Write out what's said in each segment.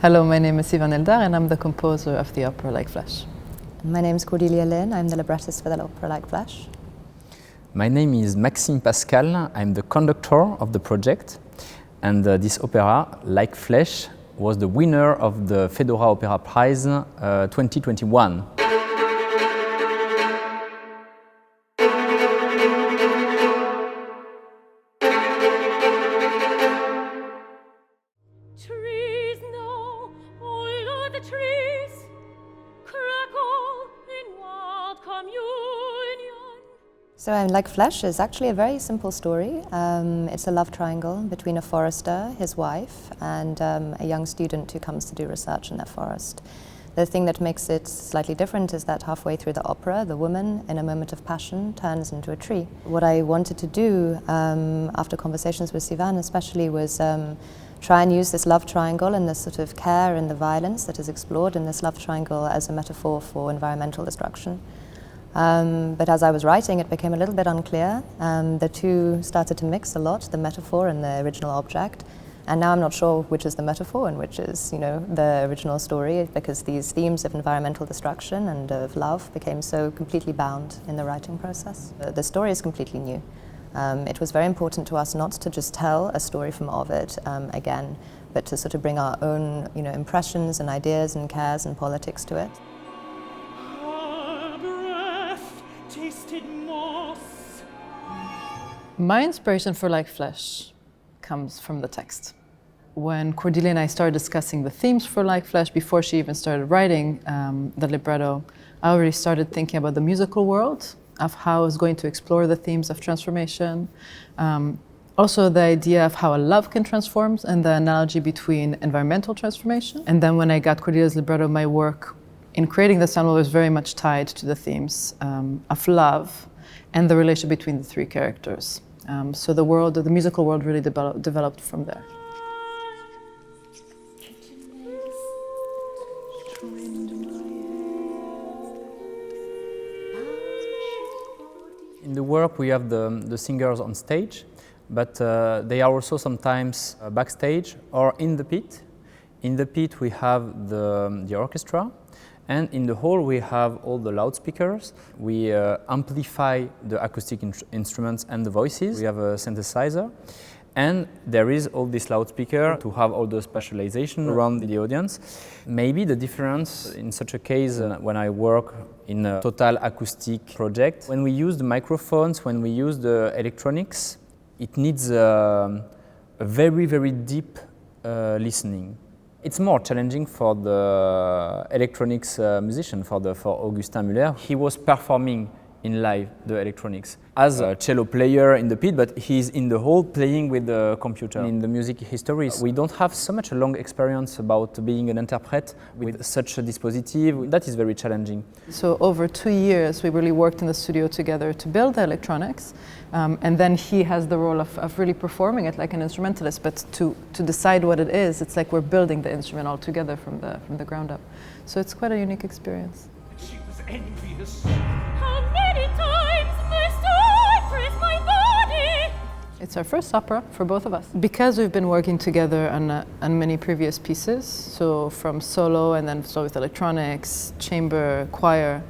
Hello, my name is Sivan Eldar and I'm the composer of the opera Like Flesh. My name is Cordelia Lynn, I'm the librettist for the opera Like Flesh. My name is Maxime Pascal, I'm the conductor of the project, and this opera, Like Flesh, was the winner of the FEDORA Opera Prize 2021. Trees now, all of the trees crackle in wild communion. So Like Flesh is actually a very simple story. It's a love triangle between a forester, his wife, and a young student who comes to do research in their forest. The thing that makes it slightly different is that halfway through the opera, the woman, in a moment of passion, turns into a tree. What I wanted to do, after conversations with Sivan especially, was try and use this love triangle and this sort of care and the violence that is explored in this love triangle as a metaphor for environmental destruction. But as I was writing, it became a little bit unclear. The two started to mix a lot, the metaphor and the original object. And now I'm not sure which is the metaphor and which is, the original story, because these themes of environmental destruction and of love became so completely bound in the writing process. The story is completely new. It was very important to us not to just tell a story from Ovid again, but to sort of bring our own, impressions and ideas and cares and politics to it. Her breath tasted moss. My inspiration for Like Flesh comes from the text. When Cordelia and I started discussing the themes for Like Flesh, before she even started writing the libretto, I already started thinking about the musical world, of how I was going to explore the themes of transformation. Also the idea of how a love can transform and the analogy between environmental transformation. And then when I got Cordelia's libretto, my work in creating the ensemble was very much tied to the themes of love and the relation between the three characters. So the musical world really developed from there. In the work we have the singers on stage, but they are also sometimes backstage or in the pit. In the pit we have the orchestra, and in the hall we have all the loudspeakers. We amplify the acoustic instruments and the voices. We have a synthesizer, and there is all this loudspeaker to have all the spatialization around the audience. Maybe the difference in such a case when I work in a total acoustic project, when we use the microphones, when we use the electronics, it needs a very, very deep listening. It's more challenging for the electronics musician, for Augustin Müller. He was performing in live the electronics as a cello player in the pit, but he's in the hall playing with the computer. In the music history, we don't have so much a long experience about being an interpret with such a dispositive. That is very challenging. So over 2 years, we really worked in the studio together to build the electronics, and then he has the role of really performing it like an instrumentalist, but to decide what it is, it's like we're building the instrument all together from the ground up. So it's quite a unique experience. She was envious. How many times must I press my body? It's our first opera for both of us. Because we've been working together on many previous pieces, so from solo and then with electronics, chamber, choir,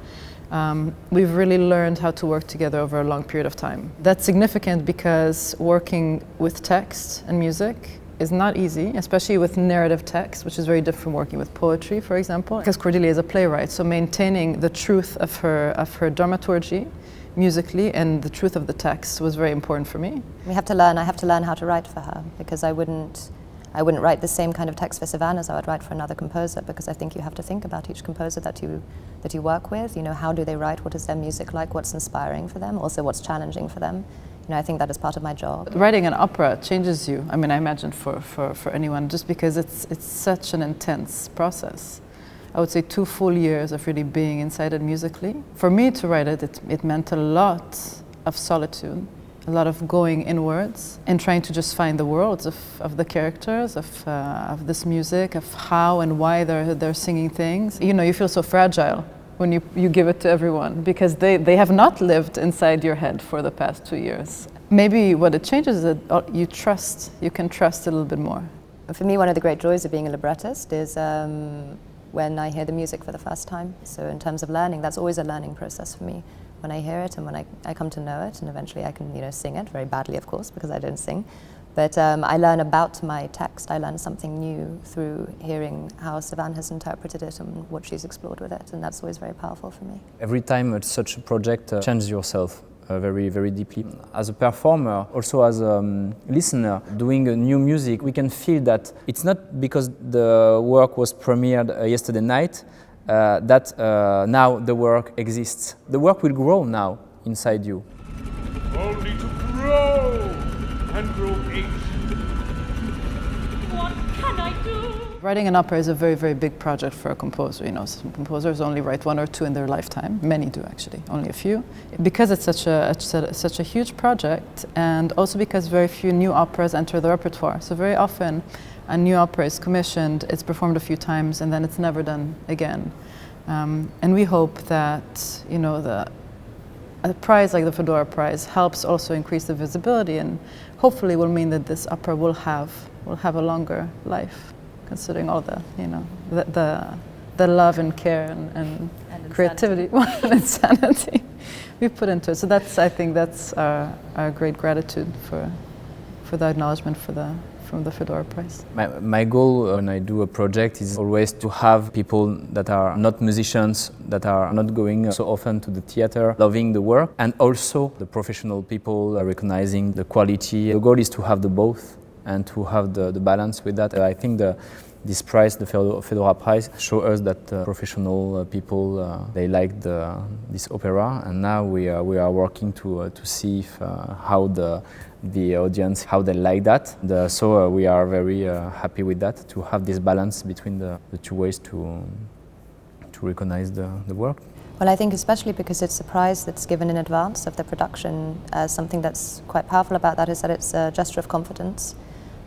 we've really learned how to work together over a long period of time. That's significant because working with text and music is not easy, especially with narrative text, which is very different from working with poetry, for example. Because Cordelia is a playwright, so maintaining the truth of her dramaturgy musically and the truth of the text was very important for me. I have to learn how to write for her, because I wouldn't write the same kind of text for Sivan as I would write for another composer, because I think you have to think about each composer that you work with. How do they write? What is their music like? What's inspiring for them? Also, what's challenging for them? I think that is part of my job. Writing an opera changes you. I imagine for anyone, just because it's such an intense process. I would say 2 full years of really being inside it musically. For me to write it meant a lot of solitude, a lot of going inwards and trying to just find the worlds of the characters, of this music, of how and why they're singing things. You feel so fragile when you give it to everyone, because they have not lived inside your head for the past 2 years. Maybe what it changes is that you can trust a little bit more. For me, one of the great joys of being a librettist is when I hear the music for the first time. So in terms of learning, that's always a learning process for me. When I hear it and when I come to know it, and eventually I can sing it, very badly of course, because I don't sing. But I learn about my text. I learn something new through hearing how Sivan has interpreted it and what she's explored with it, and that's always very powerful for me. Every time such a project changes yourself very, very deeply. As a performer, also as a listener, doing new music, we can feel that it's not because the work was premiered yesterday night that now the work exists. The work will grow now inside you. Only to grow and grow patient. What can I do? Writing an opera is a very, very big project for a composer. Some composers only write 1 or 2 in their lifetime. Many do, actually, only a few. Because it's such a huge project, and also because very few new operas enter the repertoire. So very often, a new opera is commissioned, it's performed a few times, and then it's never done again. And we hope that, a prize like the FEDORA Prize helps also increase the visibility, and hopefully will mean that this opera will have a longer life, considering all the love and care and creativity and insanity we put into it. So I think that's our great gratitude for the acknowledgement from the FEDORA Prize. My goal when I do a project is always to have people that are not musicians, that are not going so often to the theater, loving the work, and also the professional people recognizing the quality. The goal is to have the both and to have the balance with that. I think this prize, the FEDORA Prize, shows us that professional people they liked this opera, and now we are working to see if, how the audience, how they like that. So we are very happy with that, to have this balance between the two ways to recognize the work. Well, I think especially because it's a prize that's given in advance of the production, something that's quite powerful about that is that it's a gesture of confidence.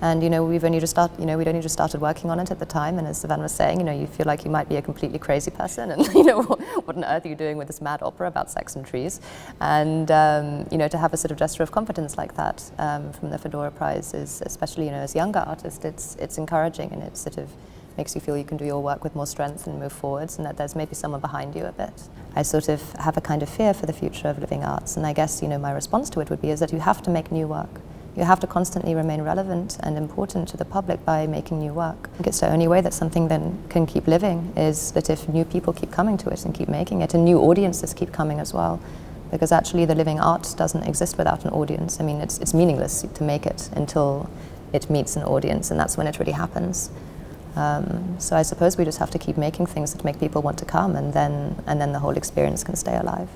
And we'd only just started working on it at the time, and as Sivan was saying, you feel like you might be a completely crazy person, and what on earth are you doing with this mad opera about sex and trees? And to have a sort of gesture of confidence like that from the FEDORA Prize is, especially as a younger artist, it's encouraging, and it sort of makes you feel you can do your work with more strength and move forwards, and that there's maybe someone behind you a bit. I sort of have a kind of fear for the future of living arts, and I guess my response to it would be is that you have to make new work. You have to constantly remain relevant and important to the public by making new work. I think it's the only way that something then can keep living is that if new people keep coming to it and keep making it, and new audiences keep coming as well. Because actually the living art doesn't exist without an audience. I mean, it's meaningless to make it until it meets an audience, and that's when it really happens. So I suppose we just have to keep making things that make people want to come, and then the whole experience can stay alive.